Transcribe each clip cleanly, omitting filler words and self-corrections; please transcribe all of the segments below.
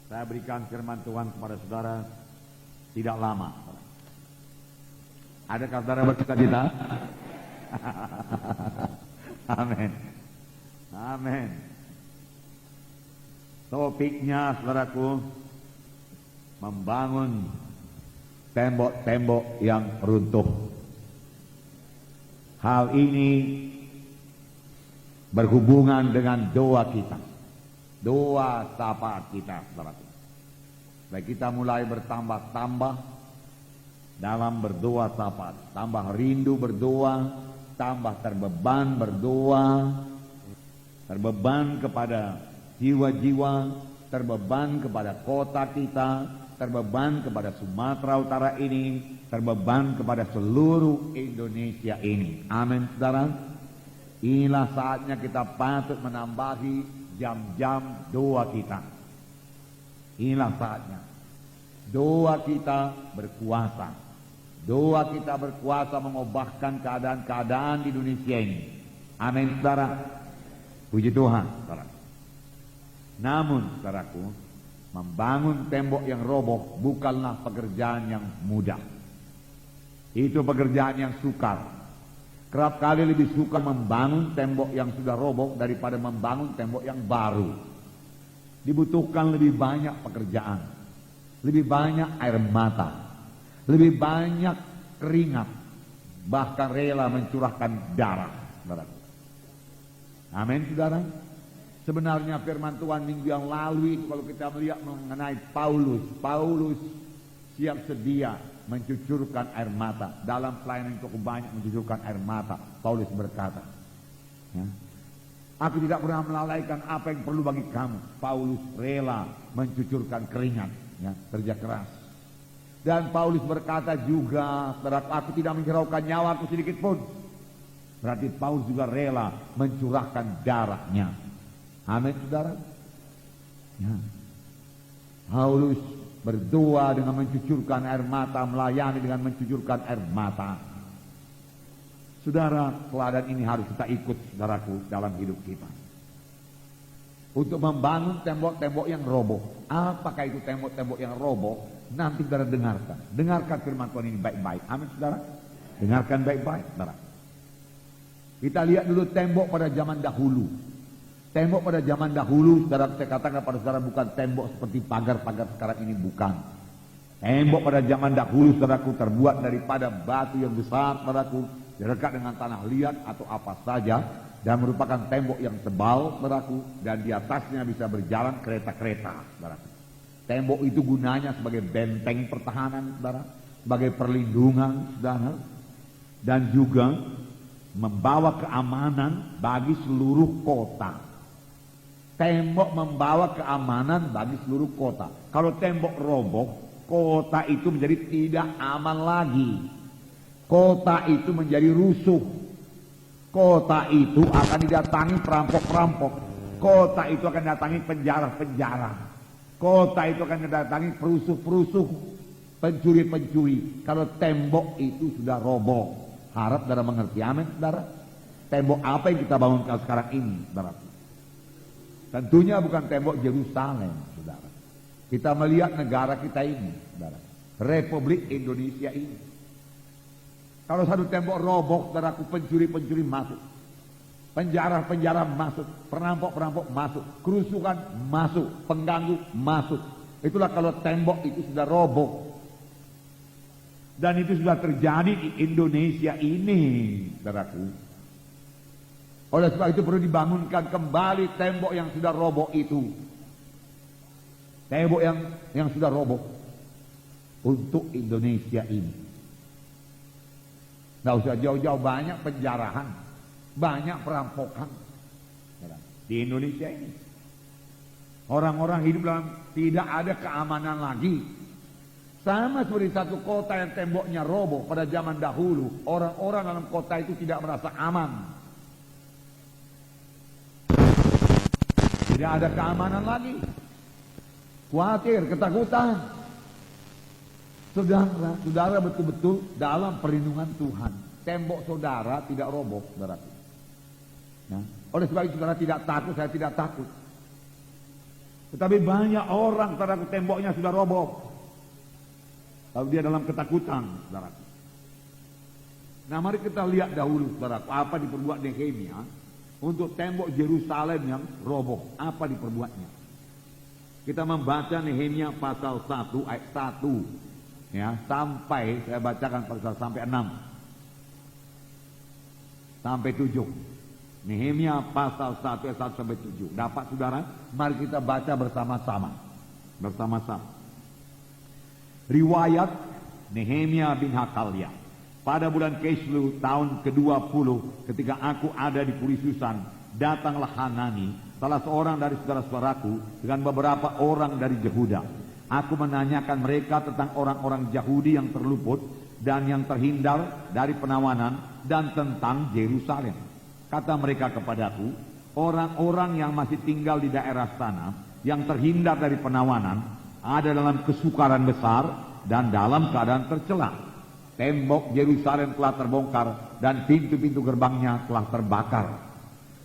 Saya berikan firman Tuhan kepada saudara tidak lama. Adakah saudara bercita-cita? Amin. Amin. Topiknya, saudaraku, membangun tembok-tembok yang runtuh. Hal ini berhubungan dengan doa kita, doa syafaat kita, saudaraku. Baik, kita mulai bertambah-tambah dalam berdoa syafaat, tambah rindu berdoa, tambah terbeban berdoa, terbeban kepada jiwa-jiwa, terbeban kepada kota kita, terbeban kepada Sumatera Utara ini, terbeban kepada seluruh Indonesia ini. Amin, saudara. Inilah saatnya kita patut menambahi jam-jam doa kita. Inilah saatnya. Doa kita berkuasa. Doa kita berkuasa mengubahkan keadaan-keadaan di Indonesia ini. Amin, saudara. Puji Tuhan, saudara. Namun, saudaraku, membangun tembok yang roboh bukanlah pekerjaan yang mudah. Itu pekerjaan yang sukar. Kerap kali lebih suka membangun tembok yang sudah roboh daripada membangun tembok yang baru. Dibutuhkan lebih banyak pekerjaan, lebih banyak air mata, lebih banyak keringat, bahkan rela mencurahkan darah, saudara. Amin, saudara. Sebenarnya firman Tuhan minggu yang lalu itu kalau kita melihat mengenai Paulus siap sedia mencucurkan air mata. Dalam pelayanan cukup banyak mencucurkan air mata. Paulus berkata, ya, aku tidak pernah melalaikan apa yang perlu bagi kamu. Paulus rela mencucurkan keringat, ya, kerja keras. Dan Paulus berkata juga, aku tidak menghiraukan nyawaku sedikit pun. Berarti Paulus juga rela mencurahkan darahnya. Amin, saudara. Ya. Paulus berdoa dengan mencucurkan air mata, melayani dengan mencucurkan air mata. Saudara, teladan ini harus kita ikut, saudaraku, dalam hidup kita. Untuk membangun tembok-tembok yang roboh. Apakah itu tembok-tembok yang roboh? Nanti saudara dengarkan. Dengarkan firman Tuhan ini baik-baik. Amin, saudara. Dengarkan baik-baik, saudara. Kita lihat dulu tembok pada zaman dahulu. Tembok pada zaman dahulu, saudara, saya katakan pada saudara, bukan tembok seperti pagar-pagar sekarang ini, bukan. Tembok pada zaman dahulu, saudaraku, terbuat daripada batu yang besar, saudaraku, direkat dengan tanah liat atau apa saja, dan merupakan tembok yang tebal, saudaraku, dan di atasnya bisa berjalan kereta-kereta, saudaraku. Tembok itu gunanya sebagai benteng pertahanan, saudara, sebagai perlindungan, saudara, dan juga membawa keamanan bagi seluruh kota. Tembok membawa keamanan bagi seluruh kota. Kalau tembok roboh, kota itu menjadi tidak aman lagi. Kota itu menjadi rusuh. Kota itu akan didatangi perampok-perampok. Kota itu akan didatangi penjara-penjara. Kota itu akan didatangi perusuh-perusuh, pencuri-pencuri. Kalau tembok itu sudah roboh, harap saudara mengerti. Amin, saudara. Tembok apa yang kita bangunkan sekarang ini, saudara? Tentunya bukan tembok Yerusalem, saudara. Kita melihat negara kita ini, saudara, Republik Indonesia ini. Kalau satu tembok roboh, saudaraku, pencuri-pencuri masuk, penjara-penjara masuk, perampok-perampok masuk, kerusuhan masuk, pengganggu masuk. Itulah kalau tembok itu sudah roboh. Dan itu sudah terjadi di Indonesia ini, saudaraku. Oleh sebab itu perlu dibangunkan kembali tembok yang sudah roboh itu. Tembok yang sudah roboh untuk Indonesia ini. Nggak usah jauh-jauh, banyak penjarahan, banyak perampokan di Indonesia ini. Orang-orang hidup dalam tidak ada keamanan lagi. Sama seperti satu kota yang temboknya roboh pada zaman dahulu. Orang-orang dalam kota itu tidak merasa aman. Tidak ada keamanan lagi. Khawatir, ketakutan. Saudara betul-betul dalam perlindungan Tuhan. Tembok saudara tidak roboh, saudara. Nah, oleh sebab itu saudara tidak takut, saya tidak takut. Tetapi banyak orang, saudaraku, temboknya sudah roboh. Lalu dia dalam ketakutan, saudaraku. Nah, mari kita lihat dahulu, saudaraku, apa diperbuat Nehemia untuk tembok Yerusalem yang roboh. Apa diperbuatnya? Kita membaca Nehemia pasal 1 ayat 1 ya, sampai saya bacakan pasal sampai 6 sampai 7. Nehemia pasal 1 ayat 1 sampai 7. Dapat, saudara? Mari kita baca bersama-sama. Riwayat Nehemia bin Hakalia. Pada bulan Kislew tahun ke-20, ketika aku ada di Puri-Susan, datanglah Hanani, salah seorang dari saudara-saudaraku, dengan beberapa orang dari Yehuda. Aku menanyakan mereka tentang orang-orang Yahudi yang terluput dan yang terhindar dari penawanan, dan tentang Yerusalem. Kata mereka kepadaku, orang-orang yang masih tinggal di daerah sana, yang terhindar dari penawanan, ada dalam kesukaran besar dan dalam keadaan tercela. Tembok Yerusalem telah terbongkar dan pintu-pintu gerbangnya telah terbakar.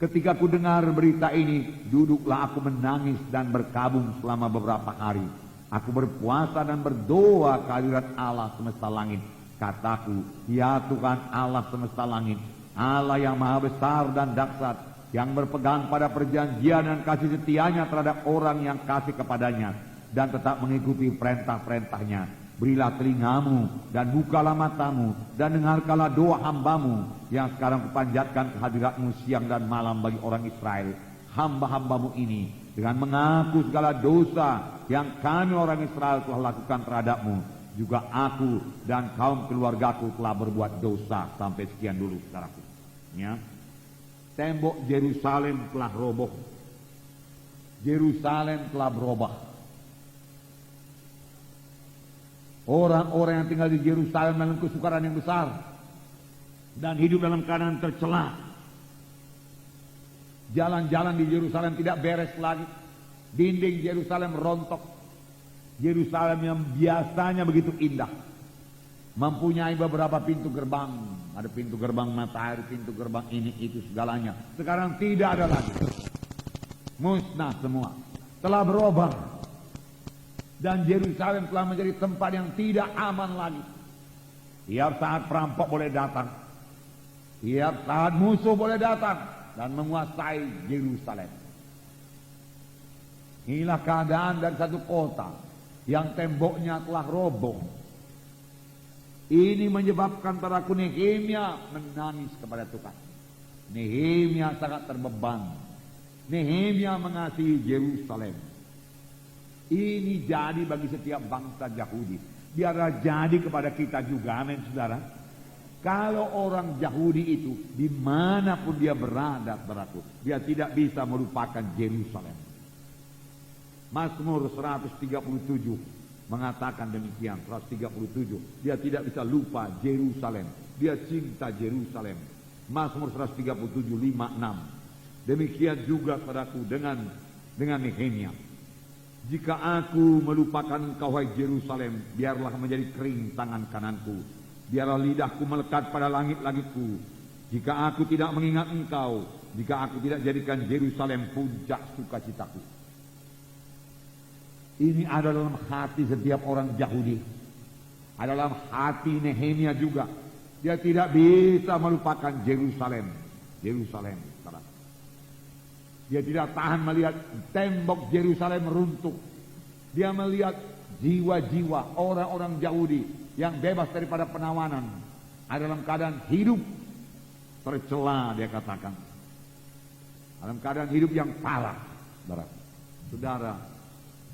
Ketika ku dengar berita ini, duduklah aku menangis dan berkabung selama beberapa hari. Aku berpuasa dan berdoa kehadirat Allah semesta langit. Kataku, ya Tuhan Allah semesta langit, Allah yang maha besar dan dahsyat, yang berpegang pada perjanjian dan kasih setianya terhadap orang yang kasih kepadanya dan tetap mengikuti perintah-perintahnya. Berilah telingamu dan bukalah matamu dan dengarkanlah doa hambamu yang sekarang kupanjatkan kehadiratmu siang dan malam bagi orang Israel, hamba-hambamu ini, dengan mengaku segala dosa yang kami orang Israel telah lakukan terhadapmu. Juga aku dan kaum keluargaku telah berbuat dosa. Sampai sekian dulu, saudaraku. Ya. Tembok Yerusalem telah roboh. Yerusalem telah berubah. Orang-orang yang tinggal di Yerusalem dalam kesukaran yang besar dan hidup dalam keadaan tercela. Jalan-jalan di Yerusalem tidak beres lagi. Dinding Yerusalem rontok. Yerusalem yang biasanya begitu indah, mempunyai beberapa pintu gerbang. Ada pintu gerbang matahari, pintu gerbang ini itu segalanya. Sekarang tidak ada lagi. Musnah semua. Telah berubah. Dan Yerusalem telah menjadi tempat yang tidak aman lagi. Tiap saat perampok boleh datang. Tiap saat musuh boleh datang dan menguasai Yerusalem. Inilah keadaan dari satu kota yang temboknya telah roboh. Ini menyebabkan saudaraku Nehemia menangis kepada Tuhan. Nehemia sangat terbeban. Nehemia mengasihi Yerusalem. Ini jadi bagi setiap bangsa Yahudi. Biarlah jadi kepada kita juga, amin saudara. Kalau orang Yahudi itu dimanapun dia berada, saudaraku, dia tidak bisa melupakan Yerusalem. Mazmur 137 mengatakan demikian. 137, dia tidak bisa lupa Yerusalem. Dia cinta Yerusalem. Mazmur 137 5, 6. Demikian juga saudaraku dengan Nehemia. Jika aku melupakan engkau, hai Yerusalem, biarlah menjadi kering tangan kananku. Biarlah lidahku melekat pada langit-langitku. Jika aku tidak mengingat engkau, jika aku tidak jadikan Yerusalem puncak sukacitaku. Ini ada dalam hati setiap orang Yahudi. Ada dalam hati Nehemia juga. Dia tidak bisa melupakan Yerusalem. Yerusalem. Dia tidak tahan melihat tembok Yerusalem runtuh. Dia melihat jiwa-jiwa orang-orang Yahudi yang bebas daripada penawanan, ada dalam keadaan hidup tercela, dia katakan. Dalam keadaan hidup yang parah. Saudara,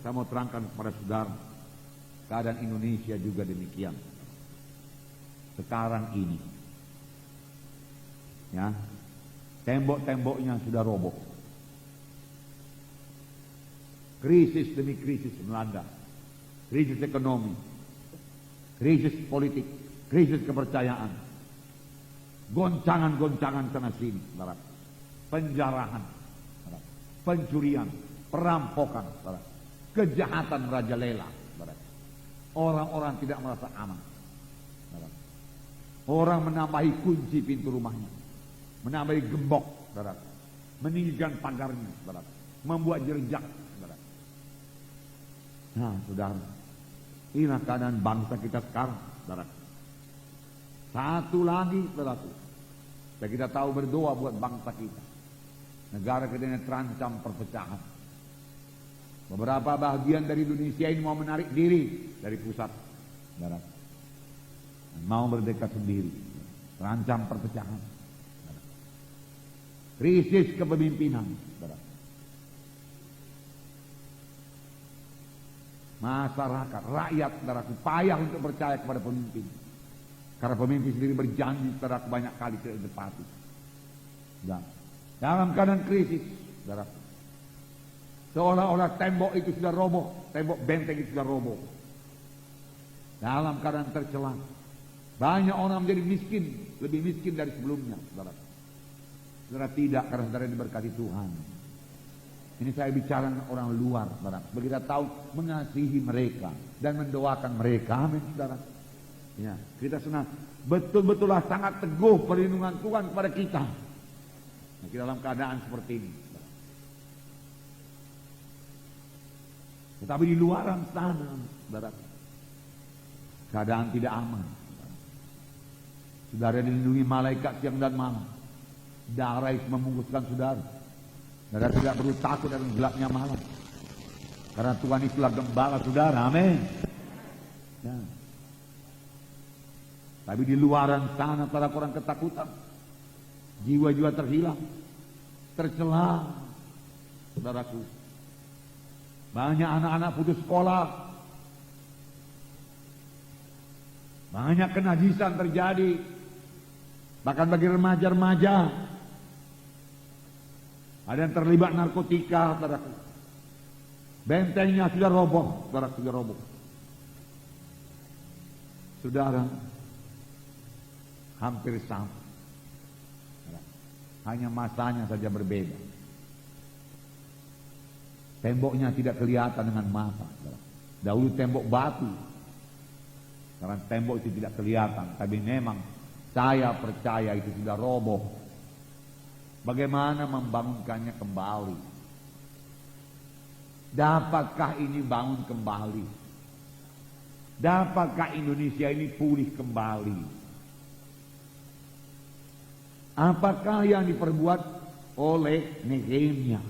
saya mau terangkan kepada saudara, keadaan Indonesia juga demikian. Sekarang ini, ya, tembok-temboknya sudah roboh. Krisis demi krisis melanda. Krisis ekonomi, krisis politik, krisis kepercayaan, goncangan-goncangan sana sini, penjarahan, pencurian, perampokan, kejahatan merajalela. Orang-orang tidak merasa aman. Orang menambahi kunci pintu rumahnya, menambahi gembok, meninggikan pagarnya, membuat jerjak. Nah, saudara, inilah keadaan bangsa kita sekarang, saudara. Satu lagi, saudaraku, dan kita tahu berdoa buat bangsa kita. Negara kita ini terancam perpecahan. Beberapa bagian dari Indonesia ini mau menarik diri dari pusat, saudara. Mau berdekat sendiri, terancam perpecahan. Saudara. Krisis kepemimpinan, saudara. Masyarakat, rakyat, saudaraku, payah untuk percaya kepada pemimpin. Karena pemimpin sendiri berjanji, saudaraku, banyak kali tidak ditepati. Nah, dalam keadaan krisis, saudaraku, seolah-olah tembok itu sudah roboh, tembok benteng itu sudah roboh. Dalam keadaan tercela, banyak orang menjadi miskin, lebih miskin dari sebelumnya, saudaraku. Saudara, tidak, karena saudara diberkati Tuhan. Ini saya bicara dengan orang luar, saudara. Begitu tahu mengasihi mereka dan mendoakan mereka. Amin, saudara. Ya, kita senang. Betul-betullah sangat teguh perlindungan Tuhan kepada kita. Nah, kita dalam keadaan seperti ini. Tetapi di luaran sana, saudara, keadaan tidak aman. Saudara dilindungi malaikat siang dan malam. Darah membungkuskan saudara. Saudara tidak perlu takut dalam gelapnya malam. Karena Tuhan itulah gembala saudara. Amin. Ya. Tapi di luaran sana para orang ketakutan. Jiwa-jiwa terhilang. Tercela. Saudaraku. Banyak anak-anak putus sekolah. Banyak kenajisan terjadi. Bahkan bagi remaja-remaja. Ada yang terlibat narkotika, saudaraku. Bentengnya sudah roboh, saudaraku, sudah roboh. Saudara, hampir sama. Hanya masanya saja berbeda. Temboknya tidak kelihatan dengan mata. Dahulu tembok batu. Sekarang tembok itu tidak kelihatan. Tapi memang saya percaya itu sudah roboh. Bagaimana membangunkannya kembali? Dapatkah ini bangun kembali? Dapatkah Indonesia ini pulih kembali? Apakah yang diperbuat oleh Nehemia?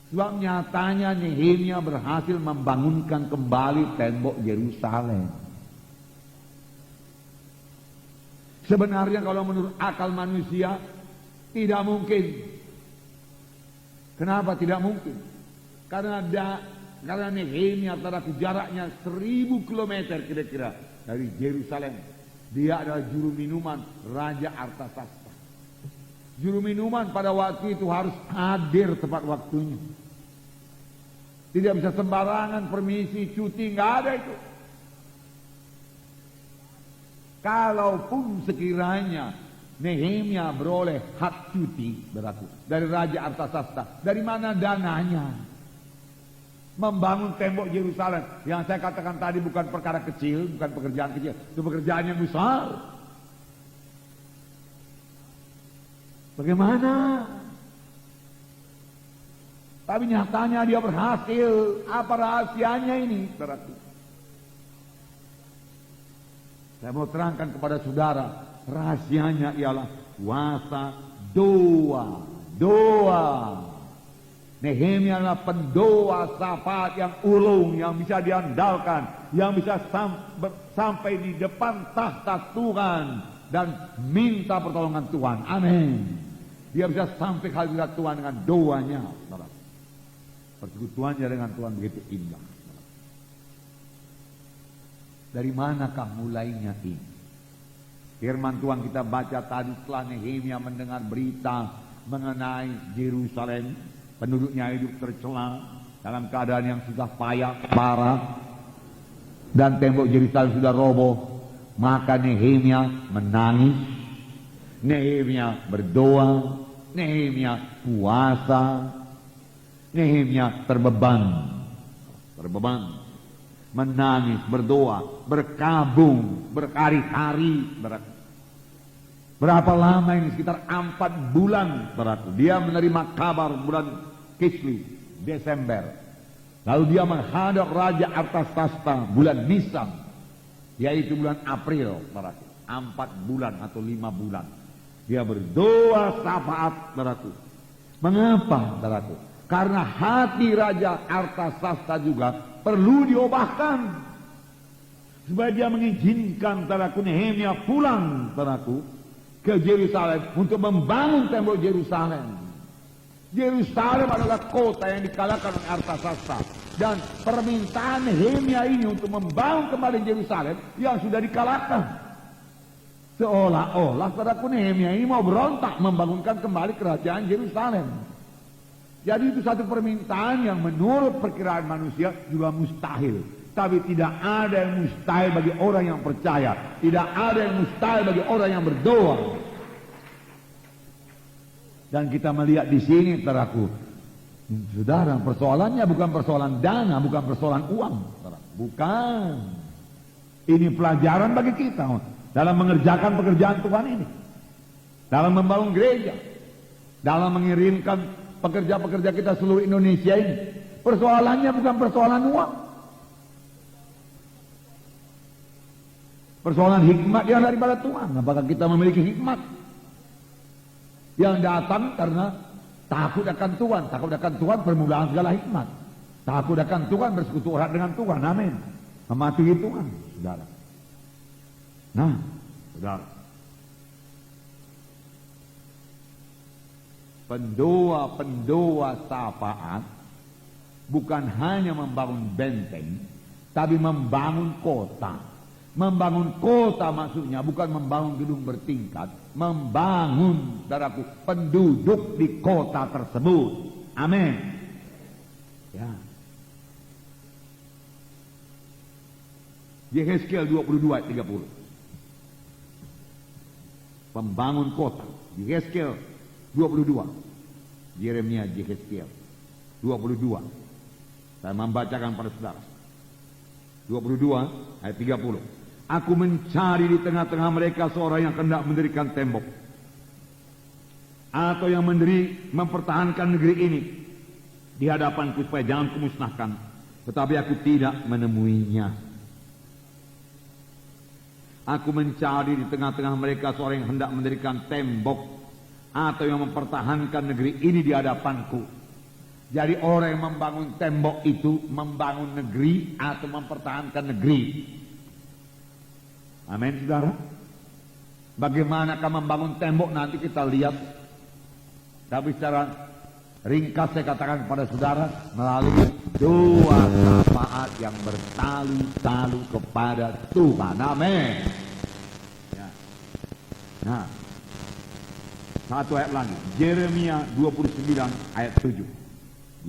Sebab nyatanya Nehemia berhasil membangunkan kembali tembok Yerusalem. Sebenarnya kalau menurut akal manusia tidak mungkin. Kenapa tidak mungkin? Karena Nehemia jaraknya 1000 kilometer kira-kira dari Yerusalem. Dia adalah juru minuman Raja Artasasta. Juru minuman pada waktu itu harus hadir tepat waktunya. Tidak bisa sembarangan permisi, cuti, nggak ada itu. Kalaupun sekiranya Nehemia beroleh hak cuti berarti dari Raja Artasasta, dari mana dananya? Membangun tembok Yerusalem yang saya katakan tadi bukan perkara kecil, bukan pekerjaan kecil, itu pekerjaan yang besar. Bagaimana? Tapi nyatanya dia berhasil. Apa rahasianya ini? Berarti saya mau terangkan kepada saudara. Rahasianya ialah puasa, doa. Nehemia adalah pendoa syafaat yang ulung, yang bisa diandalkan, yang bisa sampai di depan tahta Tuhan dan minta pertolongan Tuhan. Amin. Dia bisa sampai hadirat Tuhan dengan doanya. Persekutuannya dengan Tuhan begitu indah. Dari manakah mulainya ini? Firman Tuhan kita baca tadi setelah Nehemia mendengar berita mengenai Yerusalem, penduduknya hidup tercela dalam keadaan yang sudah payah, parah, dan tembok Yerusalem sudah roboh, maka Nehemia menangis, Nehemia berdoa, Nehemia puasa, Nehemia terbeban, menangis, berdoa, berkabung, berhari-hari. Berapa lama ini? Sekitar 4 bulan. Dia menerima kabar bulan Kislev, Desember. Lalu dia menghadap Raja Artasasta bulan Nisan, yaitu bulan April, saudaraku. 4 bulan atau 5 bulan. Dia berdoa syafaat, saudaraku. Mengapa, saudaraku? Karena hati Raja Artasasta juga perlu diubahkan, supaya dia mengizinkan, saudaraku, Nehemia pulang, saudaraku, ke Yerusalem untuk membangun tembok Yerusalem. Yerusalem adalah kota yang dikalahkan oleh Artasasta, dan permintaan Nehemia ini untuk membangun kembali Yerusalem yang sudah dikalahkan. Seolah-olah saudaraku Nehemia ini mau berontak membangunkan kembali kerajaan Yerusalem. Jadi itu satu permintaan yang menurut perkiraan manusia juga mustahil. Tapi tidak ada yang mustahil bagi orang yang percaya. Tidak ada yang mustahil bagi orang yang berdoa. Dan kita melihat di sini, saudaraku, saudara, persoalannya bukan persoalan dana, bukan persoalan uang, saudara. Bukan. Ini pelajaran bagi kita dalam mengerjakan pekerjaan Tuhan ini, dalam membangun gereja, dalam mengirimkan pekerja-pekerja kita seluruh Indonesia ini. Persoalannya bukan persoalan uang. Persoalan hikmat yang daripada Tuhan. Apakah kita memiliki hikmat yang datang karena takut akan Tuhan? Takut akan Tuhan permulaan segala hikmat. Takut akan Tuhan, bersekutu erat dengan Tuhan. Amin. Mematuhi Tuhan, saudara. Nah, saudara, pendoa syafaat bukan hanya membangun benteng, tapi membangun kota. Membangun kota maksudnya bukan membangun gedung bertingkat, membangun, saudaraku, penduduk di kota tersebut. Amin. Ya. Yehezkiel 22 ayat 30. Pembangun kota. Yehezkiel 22. Yeremia, Yehezkiel 22. Saya membacakan pada saudara. 22 ayat 30. Aku mencari di tengah-tengah mereka seorang yang hendak mendirikan tembok, atau yang mempertahankan negeri ini di hadapanku, supaya jangan kumusnahkan. Tetapi aku tidak menemuinya. Aku mencari di tengah-tengah mereka seorang yang hendak mendirikan tembok, atau yang mempertahankan negeri ini di hadapanku. Jadi orang yang membangun tembok itu membangun negeri atau mempertahankan negeri. Amin, saudara. Bagaimanakah membangun tembok nanti kita lihat. Tapi secara ringkas saya katakan kepada saudara, melalui doa syafaat yang bertalu-talu kepada Tuhan. Amin. Ya. Nah, satu ayat lagi, Yeremia 29 ayat 7.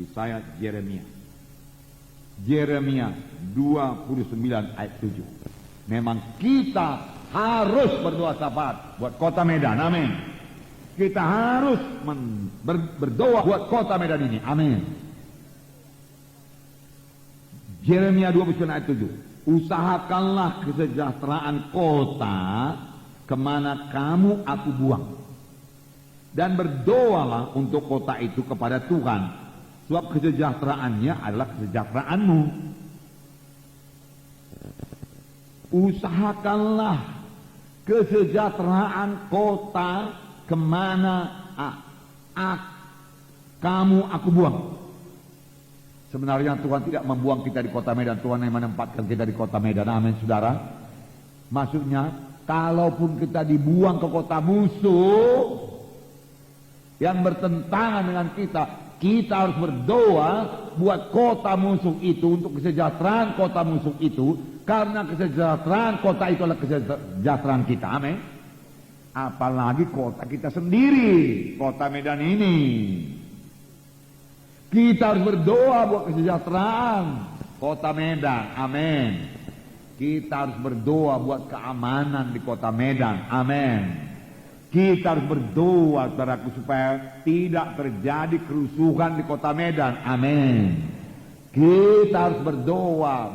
Yesaya, Yeremia 29 ayat 7. Memang kita harus berdoa syafaat buat kota Medan. Amin. Kita harus berdoa buat kota Medan ini. Amin. Yeremia 29 ayat 7. Usahakanlah kesejahteraan kota kemana kamu aku buang, dan berdoalah untuk kota itu kepada Tuhan, sebab kesejahteraannya adalah kesejahteraanmu. Usahakanlah kesejahteraan kota kemana kamu aku buang. Sebenarnya Tuhan tidak membuang kita di kota Medan, Tuhan yang menempatkan kita di kota Medan. Amin, saudara. Maksudnya, kalaupun kita dibuang ke kota musuh yang bertentangan dengan kita harus berdoa buat kota musuh itu, untuk kesejahteraan kota musuh itu, karena kesejahteraan kota itu adalah kesejahteraan kita. Amin. Apalagi kota kita sendiri, kota Medan ini. Kita harus berdoa buat kesejahteraan kota Medan. Amin. Kita harus berdoa buat keamanan di kota Medan. Amin. Kita harus berdoa, saudaraku, supaya tidak terjadi kerusuhan di kota Medan. Amin. Kita harus berdoa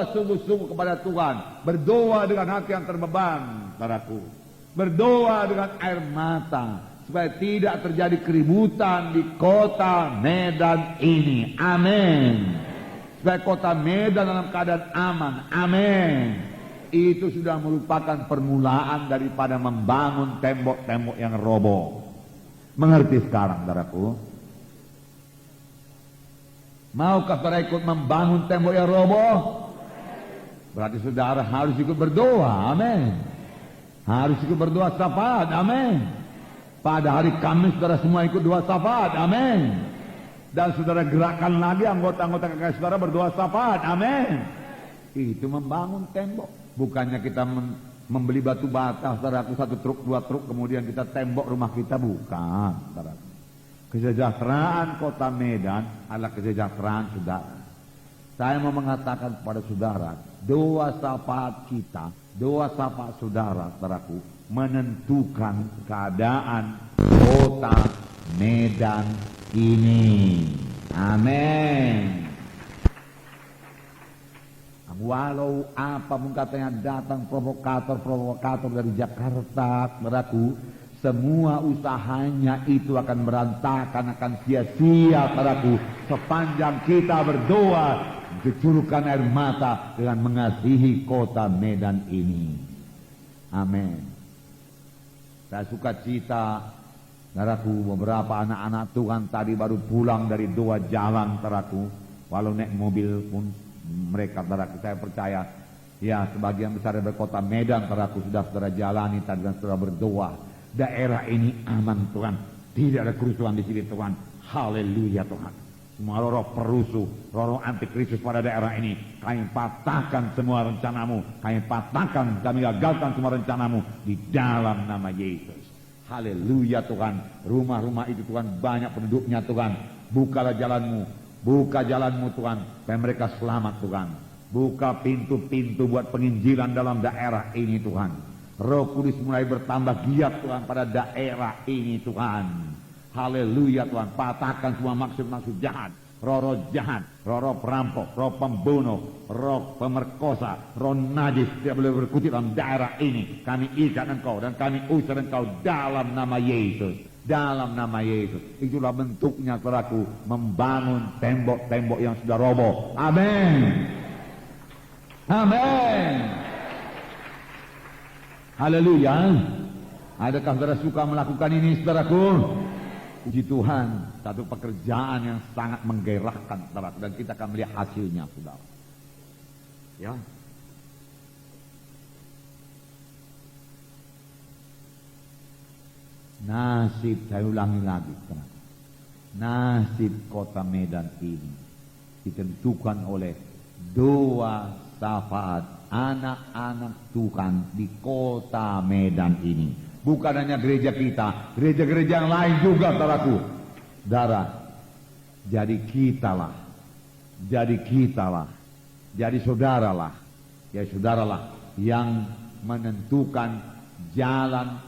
sungguh-sungguh kepada Tuhan. Berdoa dengan hati yang terbeban, saudaraku. Berdoa dengan air mata, supaya tidak terjadi keributan di kota Medan ini. Amin. Supaya kota Medan dalam keadaan aman. Amin. Itu sudah merupakan permulaan daripada membangun tembok-tembok yang roboh. Mengerti sekarang, saudaraku? Maukah saudara ikut membangun tembok yang roboh? Berarti saudara harus ikut berdoa. Amin. Harus ikut berdoa syafaat. Amin. Pada hari Kamis saudara semua ikut doa syafaat. Amin. Dan saudara gerakkan lagi anggota-anggota KKS saudara berdoa syafaat. Amin. Itu membangun tembok. Bukannya kita membeli batu bata, saudaraku, 1 truk, 2 truk, kemudian kita tembok rumah kita. Bukan, saudaraku. Kesejahteraan kota Medan adalah kesejahteraan saudara. Saya mau mengatakan kepada saudara, doa syafaat kita, doa syafaat saudara, saudaraku, menentukan keadaan kota Medan ini. Amin. Walau apapun katanya datang provokator dari Jakarta, saudaraku, semua usahanya itu akan berantakan, akan sia-sia, saudaraku, sepanjang kita berdoa, mencucurkan air mata dengan mengasihi kota Medan ini. Amin. Saya suka cita, saudaraku, beberapa anak-anak Tuhan tadi baru pulang dari doa jalan, saudaraku, walau naik mobil pun mereka, saudaraku, saya percaya, ya, sebagian besar dari kota Medan, saudaraku, sudah saudara jalani tadi dan saudara berdoa. Daerah ini aman, Tuhan. Tidak ada kerusuhan di sini, Tuhan. Haleluya, Tuhan. Semua roh perusuh, roh antikristus pada daerah ini, kami patahkan semua rencanamu. Kami patahkan, kami gagalkan semua rencanamu di dalam nama Yesus. Haleluya, Tuhan. Rumah-rumah itu, Tuhan, banyak penduduknya, Tuhan. Bukalah jalanmu. Buka jalanmu, Tuhan, supaya mereka selamat, Tuhan. Buka pintu-pintu buat penginjilan dalam daerah ini, Tuhan. Roh Kudus mulai bertambah giat, Tuhan, pada daerah ini, Tuhan. Haleluya, Tuhan. Patahkan semua maksud-maksud jahat, roh-roh jahat, roh-roh perampok, roh pembunuh, roh pemerkosa, roh najis tidak boleh berkutik dalam daerah ini. Kami ikat engkau dan kami usir engkau dalam nama Yesus. Dalam nama Yesus. Itulah bentuknya, saudaraku, membangun tembok-tembok yang sudah roboh. Amin. Amin. Haleluya. Adakah saudara suka melakukan ini, saudaraku? Puji Tuhan, satu pekerjaan yang sangat menggairahkan, saudara, dan kita akan melihat hasilnya, saudara. Ya. Nasib, saya ulangi lagi, saudara. Nasib kota Medan ini ditentukan oleh doa syafaat anak-anak Tuhan di kota Medan ini. Bukan hanya gereja kita, gereja-gereja yang lain juga, saudaraku. Saudara, jadi kitalah, jadi saudaralah, ya saudaralah yang menentukan jalan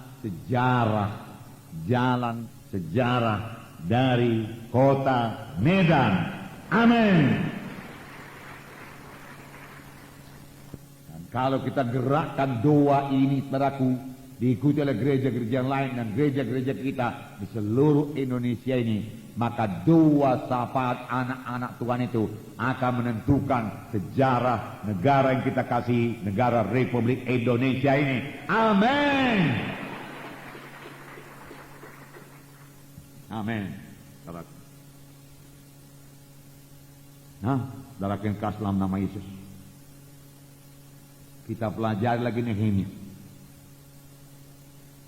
sejarah dari kota Medan. Amin. Kalau kita gerakkan doa ini, saudaraku, diikuti oleh gereja-gereja lain dan gereja-gereja kita di seluruh Indonesia ini, maka doa syafaat anak-anak Tuhan itu akan menentukan sejarah negara yang kita kasih, negara Republik Indonesia ini. Amin. Amin. Saudaraku. Nah, saudaraku yang kasih dalam nama Yesus, kita pelajari lagi Nehemia.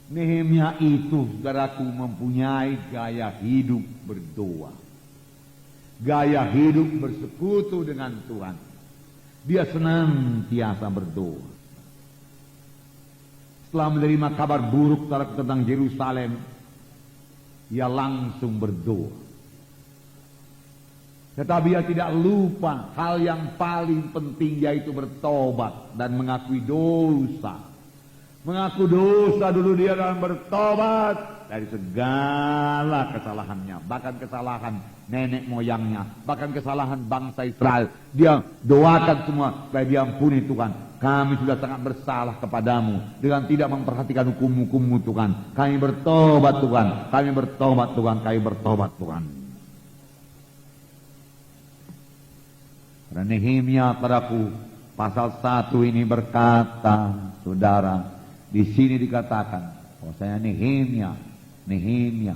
Nehemia itu, saudaraku, mempunyai gaya hidup berdoa, gaya hidup bersekutu dengan Tuhan. Dia senantiasa berdoa. Setelah menerima kabar buruk tentang Yerusalem, dia langsung berdoa. Tetapi dia tidak lupa hal yang paling penting, yaitu bertobat dan mengakui dosa. Mengaku dosa dulu dia dalam bertobat. dari segala kesalahannya, bahkan kesalahan nenek moyangnya, bahkan kesalahan bangsa Israel. Dia doakan semua supaya diampuni Tuhan. Kami sudah sangat bersalah kepadamu dengan tidak memperhatikan hukum-hukum-Mu Tuhan. Kami bertobat Tuhan, kami bertobat Tuhan, kami bertobat Tuhan. Dan Nehemia padaku pasal 1 ini berkata, saudara, di sini dikatakan, saya Nehemia 1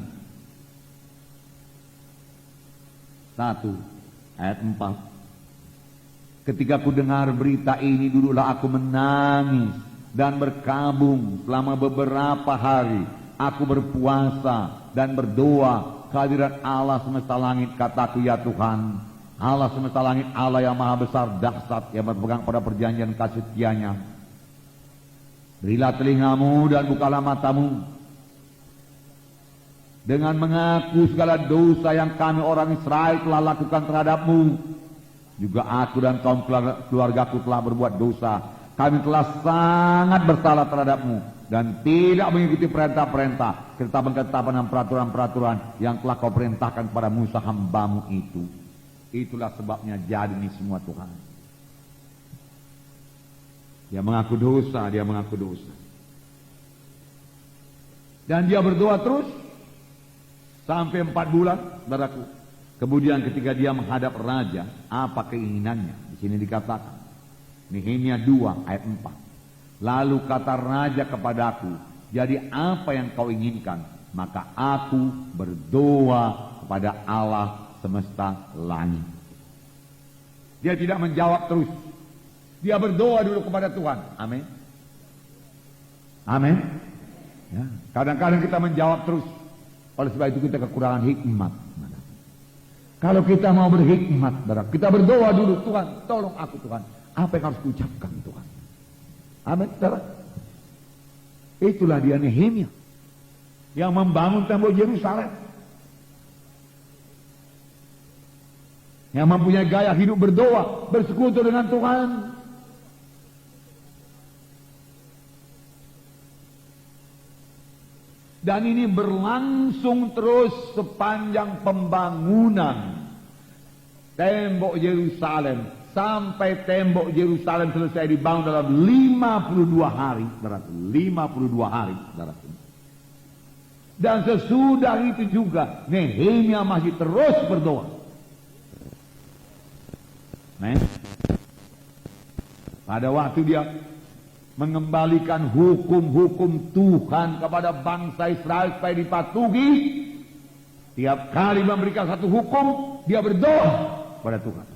ayat 4. Ketika ku dengar berita ini, dululah aku menangis dan berkabung selama beberapa hari. Aku berpuasa dan berdoa kehadirat Allah semesta langit. Kataku, ya Tuhan, Allah semesta langit, Allah yang maha besar dahsyat, yang berpegang pada perjanjian kasih setianya. Berilah telingamu dan bukalah matamu, dengan mengaku segala dosa yang kami orang Israel telah lakukan terhadapmu. Juga aku dan kaum keluargaku telah berbuat dosa. Kami telah sangat bersalah terhadapmu dan tidak mengikuti perintah-perintah serta ketetapan dan peraturan-peraturan yang telah kau perintahkan kepada Musa hambamu itu. Itulah sebabnya jadi ini semua Tuhan. Dia mengaku dosa, dia mengaku dosa. Dan dia berdoa terus sampai 4 bulan, saudaraku. Kemudian ketika dia menghadap raja, apa keinginannya? Di sini dikatakan, Nehemia 2 ayat 4. Lalu kata raja kepadaku, jadi apa yang kau inginkan? Maka aku berdoa kepada Allah semesta langit. Dia tidak menjawab terus. Dia berdoa dulu kepada Tuhan. Amin. Amin. Ya, kadang-kadang kita menjawab terus. Oleh sebab itu kita kekurangan hikmat. Kalau kita mau berhikmat, kita berdoa dulu, Tuhan, tolong aku Tuhan. Apa yang harus kuucapkan Tuhan? Amin, saudara. Itulah dia Nehemia yang membangun tembok Yerusalem, yang mempunyai gaya hidup berdoa, bersekutu dengan Tuhan. Dan ini berlangsung terus sepanjang pembangunan tembok Yerusalem, sampai tembok Yerusalem selesai dibangun dalam 52 hari, 52 hari, dan sesudah itu juga Nehemia masih terus berdoa. Pada waktu dia mengembalikan hukum-hukum Tuhan kepada bangsa Israel supaya dipatuhi, tiap kali memberikan satu hukum, dia berdoa pada Tuhan.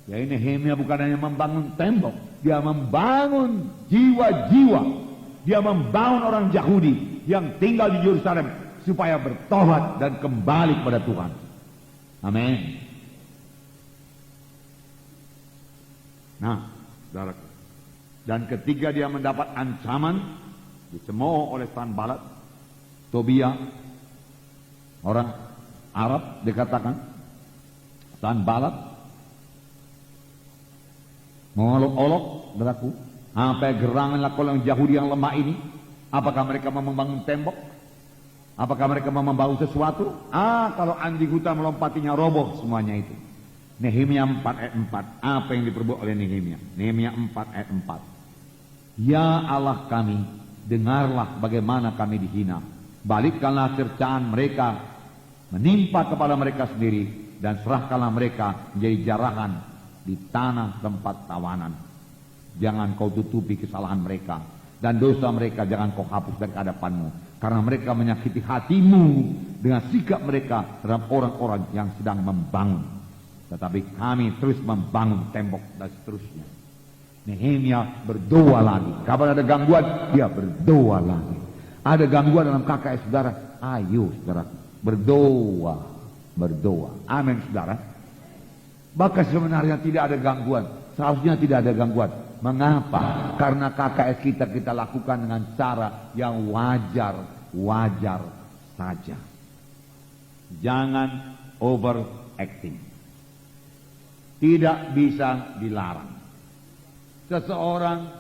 Ya, ini Nehemia bukan hanya membangun tembok, dia membangun jiwa-jiwa, dia membangun orang Yahudi yang tinggal di Yerusalem supaya bertobat dan kembali kepada Tuhan. Amin. Nah, saudaraku, dan ketika dia mendapat ancaman dicemooh oleh Sanballat, Tobia, orang Arab, dikatakan Sanballat mengolok-olok, saudaraku, apa gerangan lakukan orang Yahudi yang lemah ini? Apakah mereka mau membangun tembok? Apakah mereka mau membangun sesuatu? Kalau anjing hutan melompatinya, roboh semuanya itu. Nehemia 4 ayat 4. Apa yang diperbuat oleh Nehemia? Nehemia 4 ayat 4. Ya Allah kami, dengarlah bagaimana kami dihina. Balikkanlah cercaan mereka menimpa kepala mereka sendiri, dan serahkanlah mereka menjadi jarahan di tanah tempat tawanan. Jangan kau tutupi kesalahan mereka, dan dosa mereka jangan kau hapus dari hadapanmu, karena mereka menyakiti hatimu dengan sikap mereka terhadap orang-orang yang sedang membangun. Tetapi kami terus membangun tembok dan seterusnya. Nehemia berdoa lagi. Kapan ada gangguan, dia berdoa lagi. Ada gangguan dalam KKS saudara, ayo saudara, berdoa, berdoa. Amin saudara. Bahkan sebenarnya tidak ada gangguan, seharusnya tidak ada gangguan. Mengapa? Karena KKS kita lakukan dengan cara yang wajar saja. Jangan overacting. Tidak bisa dilarang. Seseorang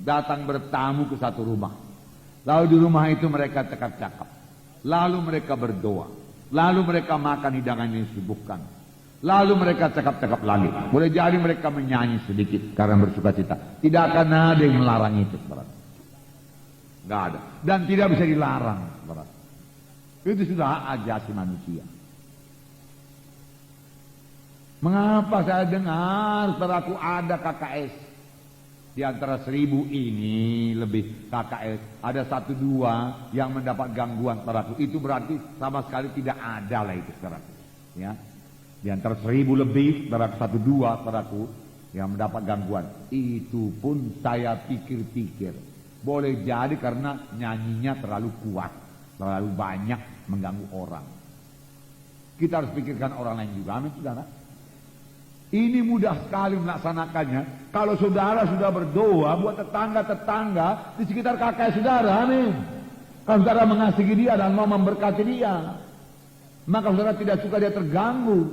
datang bertamu ke satu rumah, Lalu di rumah itu mereka cakap-cakap. Lalu mereka berdoa. Lalu mereka makan hidangan yang disuguhkan. Lalu mereka cakap-cakap lagi. Boleh jadi mereka menyanyi sedikit karena bersuka cita. Tidak akan ada yang melarang itu. Tidak ada. Dan tidak bisa dilarang. Itu sudah hak asasi manusia. Mengapa saya dengar saudaraku ada KKS? Di antara 1000 ini lebih KKS. Ada 1-2 yang mendapat gangguan saudaraku. Itu berarti sama sekali tidak ada lah itu saudaraku. Ya. Di antara 1000 lebih, saudaraku 1-2 saudaraku yang mendapat gangguan. Itu pun saya pikir-pikir. Boleh jadi karena nyanyinya terlalu kuat. Terlalu banyak mengganggu orang. Kita harus pikirkan orang lain juga. Amin saudara. Ini mudah sekali melaksanakannya. Kalau saudara sudah berdoa buat tetangga-tetangga di sekitar kakak saudara, amin. Kalau saudara mengasihi dia dan mau memberkati dia, maka saudara tidak suka dia terganggu.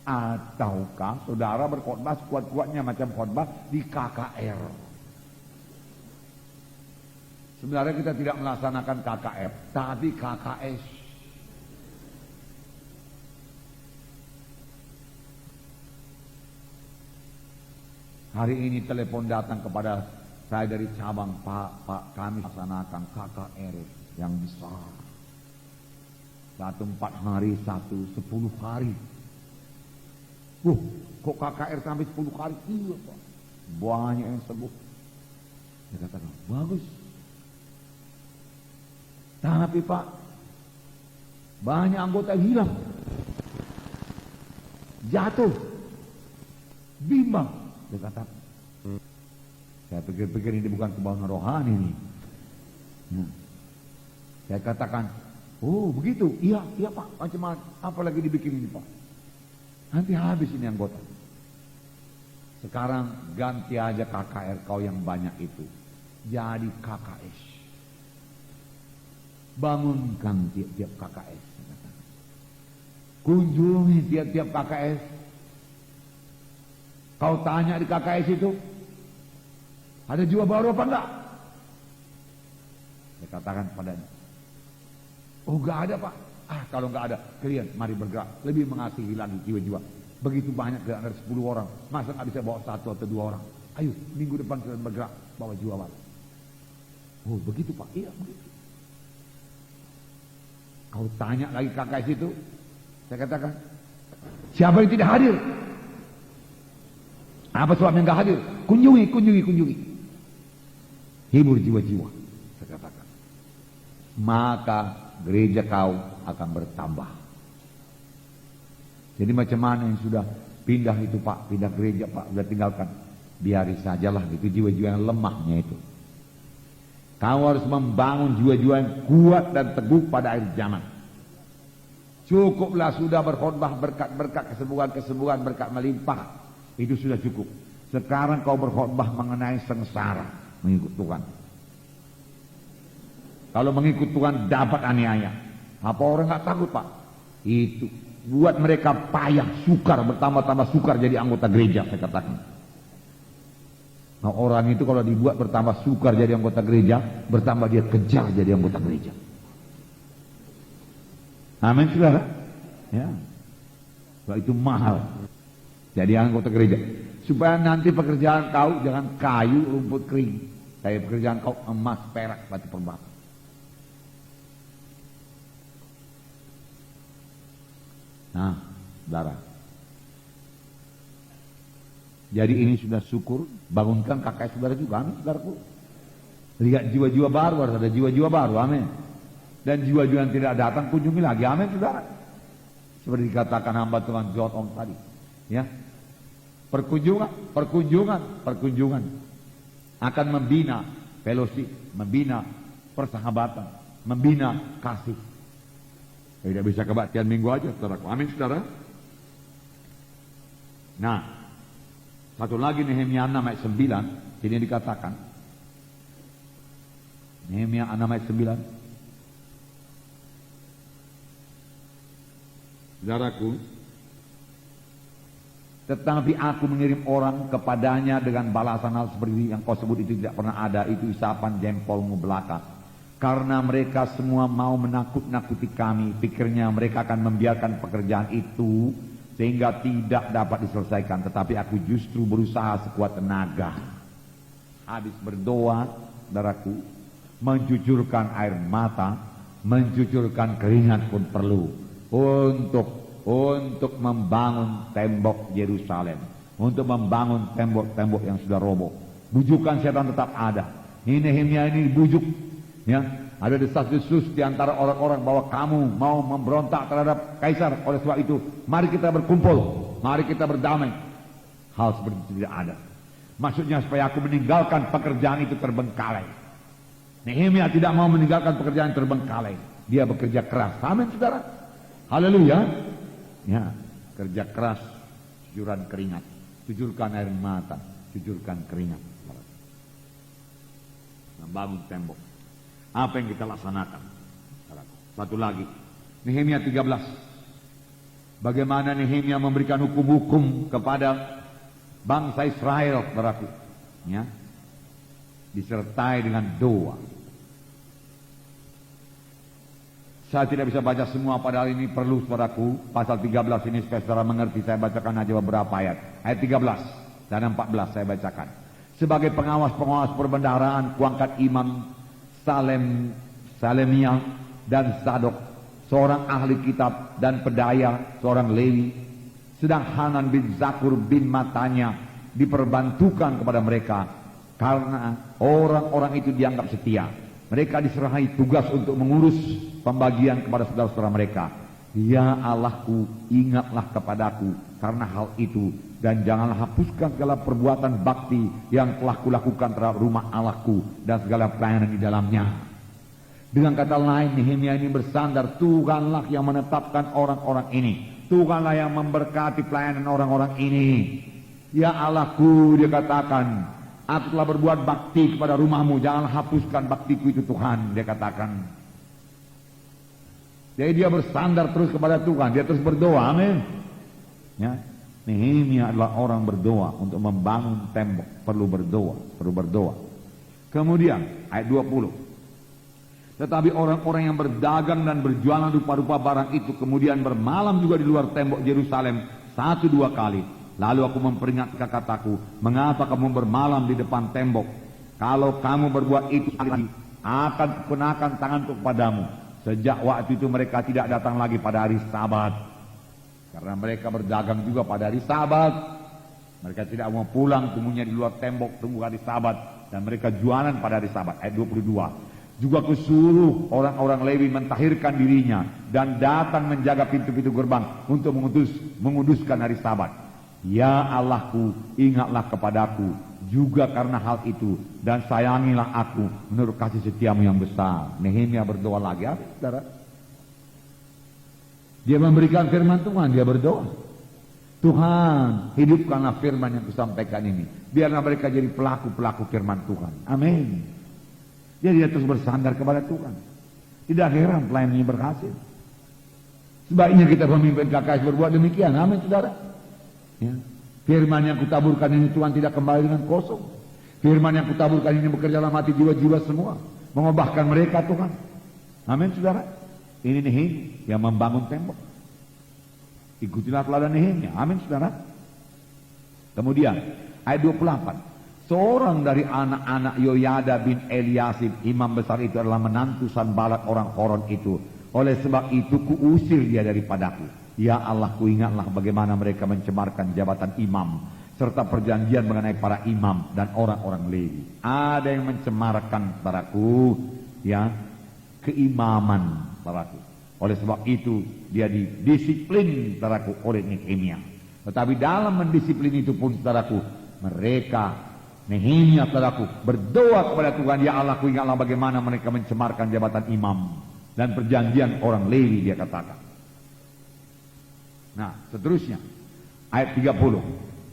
Ataukah saudara berkhotbah sekuat-kuatnya macam khotbah di KKR? Sebenarnya kita tidak melaksanakan KKR, tapi KKS. Hari ini telepon datang kepada saya dari cabang, Pak, kami laksanakan KKR yang besar. 1 4 hari, 1 10 hari. Kok KKR sampai 10 hari? Iya Pak, banyak yang sembuh. Saya katakan, bagus. Tapi Pak, banyak anggota yang hilang. Jatuh. Bimbang. Dia kata, saya pikir-pikir ini bukan kebangunan rohani nih. Nah, saya katakan, oh begitu, iya Pak, macam apa lagi dibikin ini Pak? Nanti habis ini anggota. Sekarang ganti aja KKR kau yang banyak itu, jadi KKS. Bangunkan tiap-tiap KKS. Kunjungi tiap-tiap KKS. Kau tanya di KKS itu, ada jiwa baru apa enggak? Saya katakan padanya, oh enggak ada Pak. Kalau enggak ada, kalian mari bergerak. Lebih mengasihi lagi jiwa-jiwa. Begitu banyak dari 10 orang. Masa enggak bisa bawa 1 atau 2 orang? Ayo, minggu depan kalian bergerak, bawa jiwa baru. Oh begitu Pak, iya begitu. Kau tanya lagi KKS itu, saya katakan, siapa yang tidak hadir? Apa sebabnya enggak hadir? Kunjungi. Hibur jiwa-jiwa. Saya katakan. Maka gereja kau akan bertambah. Jadi macam mana yang sudah pindah itu Pak, pindah gereja Pak, sudah tinggalkan. Biari sajalah, itu jiwa-jiwa yang lemahnya itu. Kau harus membangun jiwa-jiwa yang kuat dan teguh pada akhir zaman. Cukuplah sudah berkhotbah berkat-berkat kesembuhan, berkat melimpah. Itu sudah cukup. Sekarang kau berkhotbah mengenai sengsara mengikut Tuhan. Kalau mengikut Tuhan dapat aniaya. Apa orang nggak takut Pak? Itu buat mereka payah, sukar, bertambah-tambah sukar jadi anggota gereja, saya katakan. Nah orang itu kalau dibuat bertambah sukar jadi anggota gereja, bertambah dia kejar jadi anggota gereja. Amin saudara. Ya. Kalau itu mahal. Jadi anggota gereja. Supaya nanti pekerjaan kau jangan kayu, rumput kering. Kayak pekerjaan kau emas, perak, batu permata. Nah, saudara. Jadi ini sudah syukur. Bangunkan kakak saudara juga, amin saudaraku. Lihat jiwa-jiwa baru, harus ada jiwa-jiwa baru, amin. Dan jiwa-jiwa yang tidak datang, kunjungi lagi, amin saudara. Seperti dikatakan hamba Tuhan John Ong tadi. Ya, perkunjungan akan membina fellowship, membina persahabatan, membina kasih. Tidak bisa kebaktian minggu aja, saudaraku. Amin, saudara. Nah, satu lagi Nehemia 6 ayat 9, ini dikatakan. Nehemia 6 ayat 9. Saudaraku, tetapi aku mengirim orang kepadanya dengan balasan hal seperti yang kau sebut itu tidak pernah ada, itu isapan jempolmu belaka. Karena mereka semua mau menakut-nakuti kami, pikirnya mereka akan membiarkan pekerjaan itu sehingga tidak dapat diselesaikan. Tetapi aku justru berusaha sekuat tenaga. Habis berdoa, saudaraku, mencucurkan air mata, mencucurkan keringat pun perlu untuk membangun tembok Yerusalem, untuk membangun tembok-tembok yang sudah roboh. Bujukan setan tetap ada. Ini Nehemia ini bujuk. Ya, ada desas-desus di antara orang-orang bahwa kamu mau memberontak terhadap kaisar. Oleh sebab itu, mari kita berkumpul, mari kita berdamai. Hal seperti itu tidak ada. Maksudnya supaya aku meninggalkan pekerjaan itu terbengkalai. Nehemia tidak mau meninggalkan pekerjaan terbengkalai. Dia bekerja keras. Amin, saudara. Haleluya. Ya, kerja keras, cucuran keringat, cucurkan air mata, cucurkan keringat. Membangun tembok. Apa yang kita laksanakan? Satu lagi, Nehemia 13. Bagaimana Nehemia memberikan hukum-hukum kepada bangsa Israel, saudaraku, ya, disertai dengan doa. Saya tidak bisa baca semua, padahal ini perlu, saudaraku. Pasal 13 ini supaya saudara mengerti, saya bacakan aja beberapa ayat. Ayat 13 dan 14 saya bacakan. Sebagai pengawas-pengawas perbendaharaan, kuangkat imam Salemia dan Sadok, seorang ahli kitab, dan Pedaya, seorang Lewi. Sedang Hanan bin Zakur bin Matanya diperbantukan kepada mereka karena orang-orang itu dianggap setia. Mereka diserahi tugas untuk mengurus pembagian kepada saudara-saudara mereka. Ya Allahku, ingatlah kepadaku karena hal itu, dan janganlah hapuskan segala perbuatan bakti yang telah kulakukan terhadap rumah Allahku dan segala pelayanan di dalamnya. Dengan kata lain, Nehemia ini bersandar, Tuhanlah yang menetapkan orang-orang ini, Tuhanlah yang memberkati pelayanan orang-orang ini. Ya Allahku, dia katakan, aku telah berbuat bakti kepada rumahmu, janganlah hapuskan baktiku itu Tuhan, dia katakan. Jadi dia bersandar terus kepada Tuhan, dia terus berdoa, amin. Ya, Nehemia adalah orang berdoa. Untuk membangun tembok perlu berdoa. Kemudian ayat 20. Tetapi orang-orang yang berdagang dan berjualan rupa-rupa barang itu kemudian bermalam juga di luar tembok Yerusalem 1-2 kali. Lalu aku memperingatkan kataku, mengapa kamu bermalam di depan tembok? Kalau kamu berbuat itu lagi, akan kukenakan tanganku kepadamu. Sejak waktu itu mereka tidak datang lagi pada hari Sabat. Karena mereka berdagang juga pada hari Sabat. Mereka tidak mau pulang, tunggunya di luar tembok, tunggu hari Sabat. Dan mereka jualan pada hari Sabat. Ayat 22. Juga kusuruh orang-orang Lewi mentahirkan dirinya dan datang menjaga pintu-pintu gerbang untuk menguduskan hari Sabat. Ya Allahku, ingatlah kepadaku juga karena hal itu, dan sayangilah aku menurut kasih setiamu yang besar. Nehemia berdoa lagi, saudara. Dia memberikan firman Tuhan, dia berdoa. Tuhan, hidupkanlah firman yang kusampaikan ini. Biarlah mereka jadi pelaku-pelaku firman Tuhan. Amin. Jadi dia terus bersandar kepada Tuhan. Tidak heran pelayanannya berhasil. Sebaiknya kita pemimpin KKS berbuat demikian. Amin, saudara. Ya. Firman yang kutaburkan ini Tuhan tidak kembali dengan kosong. Firman yang kutaburkan ini bekerja dalam hati jiwa-jiwa semua, mengubahkan mereka, Tuhan. Amin, saudara. Ini Nehemia yang membangun tembok. Ikutilah teladan Nehemia. Amin, saudara. Kemudian ayat 28. Seorang dari anak-anak Yoyada bin Eliasib, imam besar itu adalah menantu Sanbalat orang Horon itu. Oleh sebab itu kuusir dia daripadaku. Ya Allah, ingatlah bagaimana mereka mencemarkan jabatan imam serta perjanjian mengenai para imam dan orang-orang Lewi. Ada yang mencemarkan, saudaraku, ya, keimaman, saudaraku. Oleh sebab itu dia didisiplin, saudaraku, oleh Nehemia. Tetapi dalam mendisiplin itu pun, saudaraku, mereka Nehemia, saudaraku, berdoa kepada Tuhan. Ya Allah, ingatlah bagaimana mereka mencemarkan jabatan imam dan perjanjian orang Lewi, dia katakan. Nah, seterusnya ayat 30.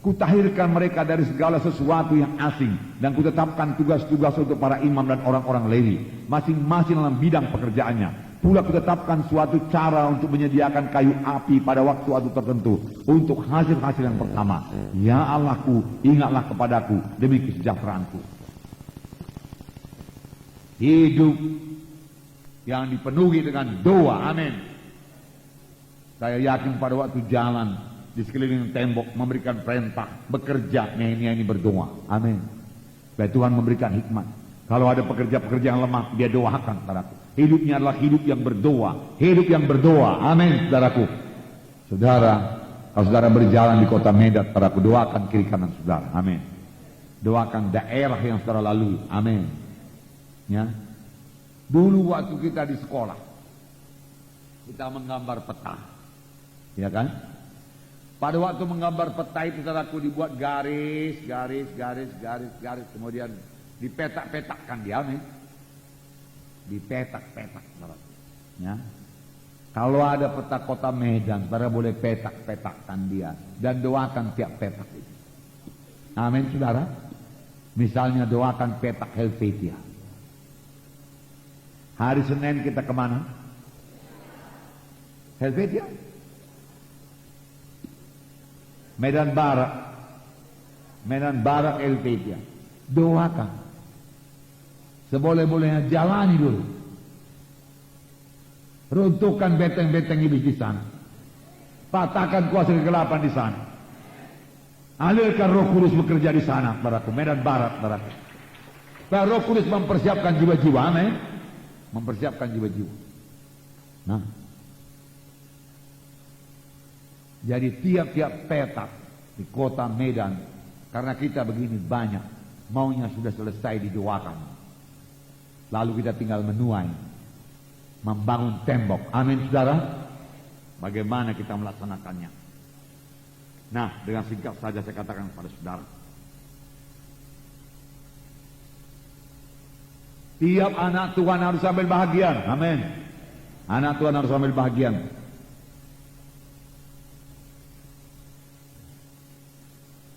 Kutahirkan mereka dari segala sesuatu yang asing dan kutetapkan tugas-tugas untuk para imam dan orang-orang Lewi, masing-masing dalam bidang pekerjaannya. Pula kutetapkan suatu cara untuk menyediakan kayu api pada waktu tertentu untuk hasil-hasil yang pertama. Ya Allahku, ingatlah kepadaku demi kesejahteraanku. Hidup yang dipenuhi dengan doa. Amin. Saya yakin pada waktu jalan di sekeliling tembok memberikan perintah bekerja, Nehemia ini berdoa. Amin. Supaya Tuhan memberikan hikmat. Kalau ada pekerja-pekerja yang lemah, dia doakan, saudaraku. Hidupnya adalah hidup yang berdoa. Hidup yang berdoa. Amin, saudaraku. Saudara, kalau saudara berjalan di kota Medan, saudaraku, doakan kiri kanan saudara. Amin. Doakan daerah yang saudara lalui. Amin. Ya. Dulu waktu kita di sekolah, kita menggambar peta. Ya kan? Pada waktu menggambar peta itu, saudaraku, dibuat garis, kemudian dipetak-petakkan dia, nih. Dipetak-petak, saudaraku. Ya. Kalau ada peta kota Medan, saudara boleh petak-petakkan dia dan doakan tiap petak itu. Amin, saudara. Misalnya doakan petak Helvetia. Hari Senin kita kemana? Helvetia. Medan Barat. Medan Barat Helvetia. Doakan. Seboleh-bolehnya jalani dulu. Runtuhkan benteng-benteng iblis di sana. Patahkan kuasa kegelapan di sana. Alirkan Roh Kudus bekerja di sana, saudaraku. Medan Barat, saudaraku. Dan Roh Kudus mempersiapkan jiwa-jiwa, amin. Mempersiapkan jiwa-jiwa. Nah, jadi tiap-tiap petak di kota Medan, karena kita begini banyak, maunya sudah selesai didoakan. Lalu kita tinggal menuai, membangun tembok. Amin, saudara. Bagaimana kita melaksanakannya? Nah, dengan singkat saja saya katakan kepada saudara, tiap anak Tuhan harus ambil bahagian. Amin. Anak Tuhan harus ambil bahagian.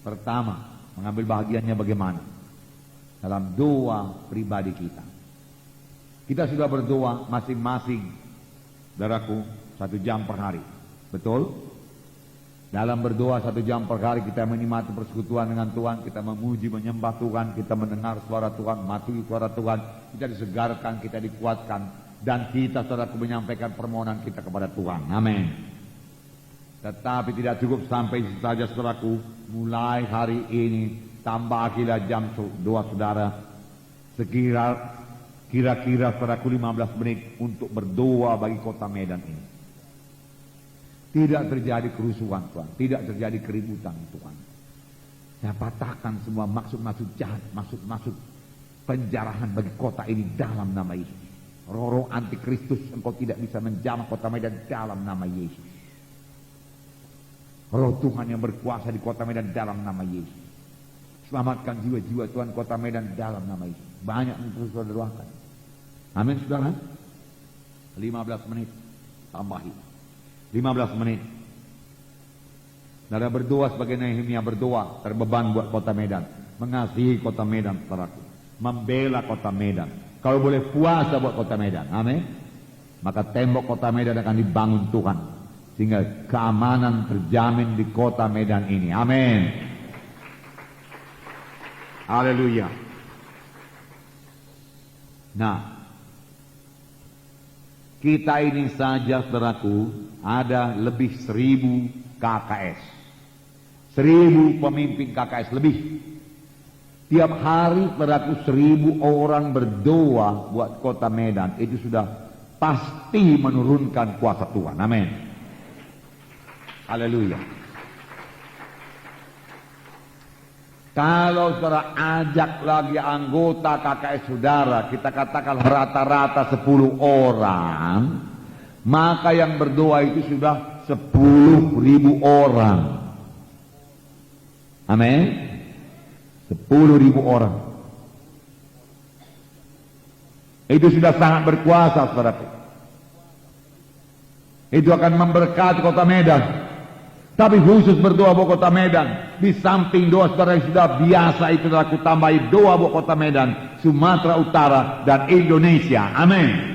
Pertama, mengambil bahagiannya bagaimana? Dalam doa pribadi kita. Kita sudah berdoa masing-masing, saudaraku, 1 jam per hari. Betul? Dalam berdoa 1 jam per hari kita menikmati persekutuan dengan Tuhan, kita memuji, menyembah Tuhan, kita mendengar suara Tuhan, mematuhi suara Tuhan, kita disegarkan, kita dikuatkan, dan kita, saudaraku, menyampaikan permohonan kita kepada Tuhan. Amin. Tetapi tidak cukup sampai itu saja, saudaraku. Mulai hari ini tambahilah jam doa saudara, kira-kira saudaraku 15 menit untuk berdoa bagi kota Medan ini. Tidak terjadi kerusuhan, Tuhan. Tidak terjadi keributan, Tuhan. Saya patahkan semua maksud-maksud jahat, maksud-maksud penjarahan bagi kota ini dalam nama Yesus. Roh-roh antikristus, engkau tidak bisa menjamah kota Medan dalam nama Yesus. Roh Tuhan yang berkuasa di kota Medan dalam nama Yesus. Selamatkan jiwa-jiwa Tuhan kota Medan dalam nama Yesus. Banyak untuk saudara doakan. Amin, saudara. 15 menit tambahi. 15 menit. Saudara berdoa sebagai Nehemia berdoa, terbeban buat kota Medan, mengasihi kota Medan, saudaraku, membela kota Medan. Kalau boleh puasa buat kota Medan, amin. Maka tembok kota Medan akan dibangun Tuhan, sehingga keamanan terjamin di kota Medan ini, amin. Haleluya. Nah, kita ini saja, saudaraku, ada lebih 1000 KKS. 1000 pemimpin KKS lebih. Tiap hari, saudaraku, 1000 orang berdoa buat kota Medan. Itu sudah pasti menurunkan kuasa Tuhan. Amin. Haleluya. Kalau saudara ajak lagi anggota KKS saudara, kita katakan rata-rata 10 orang, maka yang berdoa itu sudah 10.000 orang. Amin. 10.000 orang. Itu sudah sangat berkuasa, saudaraku. Itu akan memberkati kota Medan. Tapi khusus berdoa buat kota Medan. Di samping doa saudara yang sudah biasa itu, aku tambahi doa buat kota Medan, Sumatera Utara dan Indonesia. Amin.